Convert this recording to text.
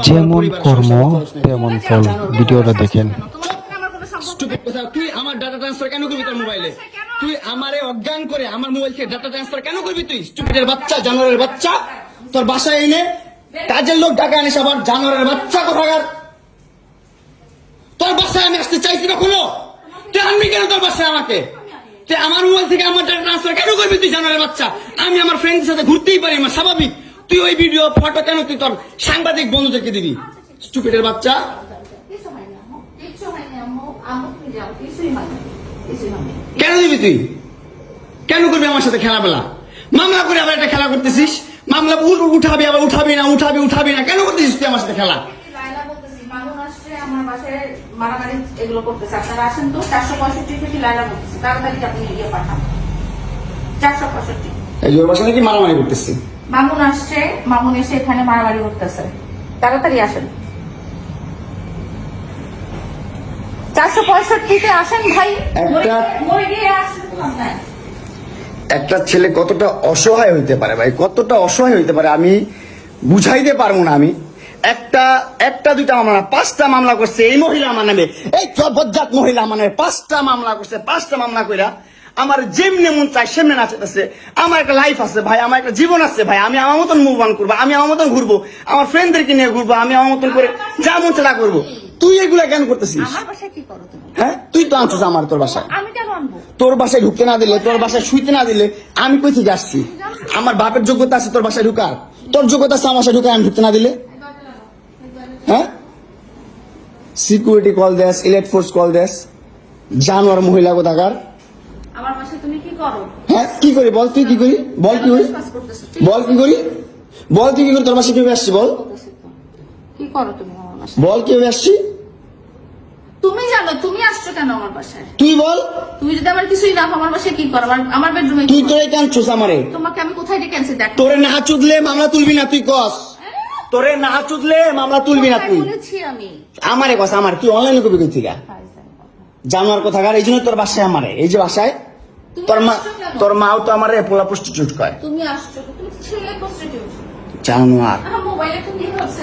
যেমন কর্ম তেমন ফল। ভিডিওটা দেখেন। তুই আমার ডাটা ট্রান্সফার কেন করবি তোর মোবাইলে? তুই আমারে অজ্ঞান করে আমার মোবাইল থেকে ডাটা ট্রান্সফার কেন করবি? তুই স্টুপিডের বাচ্চা, জানোয়ারের বাচ্চা। তোর বাসায় এনে কাজের লোক ডাকা আনিস আবার, জানোয়ারের বাচ্চা কোথাকার। তোর বাসায় আমি আসতে চাইছি কখনো? তুই আনবি কেন তোর বাসায় আমাকে? তুই আমার মোবাইল থেকে আমার ডাটা ট্রান্সফার কেন করবি? তুই জানোয়ারের বাচ্চা। আমি আমার ফ্রেন্ডের সাথে ঘুরতেই পারি, আমার স্বাভাবিক। তুই ওই ভিডিও ফটো কেন তুই তোর সাংবাদিক বন্ধুদেরকে দিবি? স্টুপিডের বাচ্চা। কেন দিবি তুই? কেন করবি আমার সাথে খেলাবেলা? মামলা করে আবার একটা খেলা করতেছিস। মামলা উঠাবি আবার উঠাবি না কেন করতেছিস তুই আমার সাথে খেলা? নাকি মারামারি করতেছি? মামুন আসছে, মামুন এসে এখানে মারামারি করতেছে। তাড়াতাড়ি আসেন, 465-তে আসেন ভাই। একটা ছেলে কতটা অসহায় হইতে পারে ভাই, কতটা অসহায় হইতে পারে আমি বুঝাইতে পারবো না। আমি একটা দুইটা মামলা না, 5টা মামলা করছে এই মহিলা আমার নামে। এই বজ্জাত মহিলা আমার নামে 5টা মামলা করছে। 5টা মামলা কইরা আমার যেমনে মন চাই সেমনে নাচতেছে। আমার একটা লাইফ আছে ভাই, আমার একটা জীবন আছে ভাই। আমি আমার মতন মুভ অন করবো, আমি আমার মতন ঘুরবো, আমার ফ্রেন্ডদেরকে নিয়ে ঘুরবো, আমি আমার মতন করে যা মন চাই তা করবো। তুই এগুলা কেন করতেছিস? আমার বাসায় কি করো তুমি? হ্যাঁ, তুই তো আনছিস আমার তোর বাসায়। আমি কেন আনবো? তোর বাসায় ঢুকতে না দিলে, তোর বাসায় শুইতে না দিলে আমি কই থেকে আসছি? আমার বাপের যোগ্যতা আছে তোর বাসায় ঢুকার? তোর যোগ্যতা আছে আমার বাসায় ঢুকার আমি ঢুকতে না দিলে? হ্যাঁ, সিকিউরিটি কল দেস, ইলেক্ট ফোর্স কল দেস, জানোয়ার মহিলা কোথাকার। আমার বাসায় তুমি কি করো? হ্যাঁ, কি করি বল? তুই কি করি বল? কি করি বল? কি করি বল? তুই কি করি? তোর বাসায় কিভাবে আসছি বল? কি করো তুমি আমার বাসায়? বল কিভাবে আসছি? তুমি জানো তুমি আসছো কেন আমার বাসায়? তুই বল। তুমি যদি আমার কিছুই না আমার বাসায় কি করো? আমার বেডরুমে তুই তোরে কাঁদছস আমারে। তোমাকে আমি কোথায় ডেকে আনছি দেখ। তোরে না চুদলে মামলা তুলবি না তুই কস? তোরে না চুদলে মামলা তুলবি না তুই? বলেছি আমি। আমারে কস, আমার তুই অনলাইনে কবি কই থেকে জানোয়ার কোথাকার। এই জন্য তোর বাসায় আমারে, এই যে বাসায় তোর মাও তো আমারে পোলা প্রস্টিটিউট কয়। তুমি আসছো, তুমি ছেলে প্রস্টিটিউট জানোয়ার। মোবাইলে তুমি ভাবছে